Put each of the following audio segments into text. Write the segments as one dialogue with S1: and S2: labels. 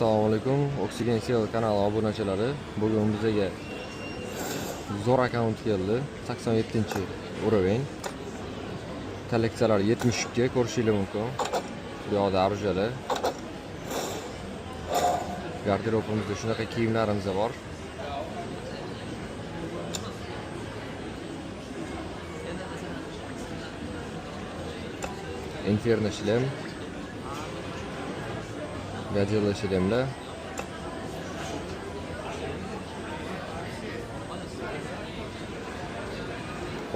S1: Assalomu alaykum. Oksigen Sel kanali obunachilari. Bugun bizga zo'r akkaunt keldi. 87-urovень. Kolleksiyalar 72 ko'rishingiz mumkin. Bu yoqda arjalar. Garderobimizda shunaqa kiyimlarimiz bor. Inferno shlem. Godzilla shlemlar.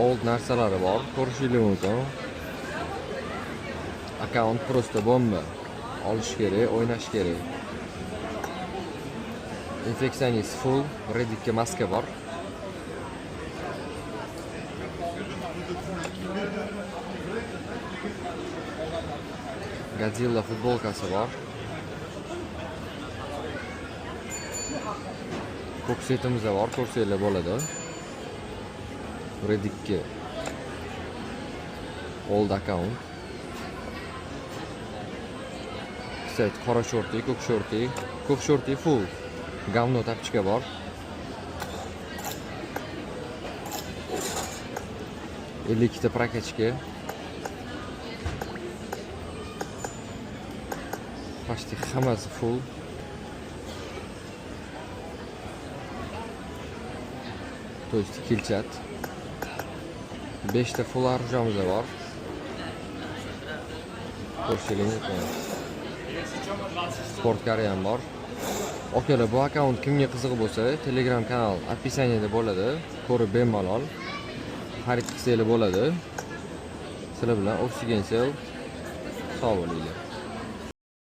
S1: Old narsalari bor, ko'rishingiz mumkin. Akkaunt prosta bomba. Olish kerak, o'ynash kerak. Infeksionist full, Redditga maska bor. Godzilla futbolkasi bor. Koksetimiz bor, ko'rsanglar bo'ladi. Redditga old account. Set qora shorti, ko'k shorti full. Gamno tapchika bor. Ikkita prakachka. Почти hammasi full. То есть kilchat. 5 ta full arjamiz bor. Ko'rishingiz mumkin. Sportkari ham bor. Akalar, bu akkaunt kimga qiziq bo'lsa, Telegram kanal описаниеda bo'ladi. Ko'rib bemalol xarid qilsangiz bo'ladi. Sizlar bilan Oksigen Sel sog' bo'linglar.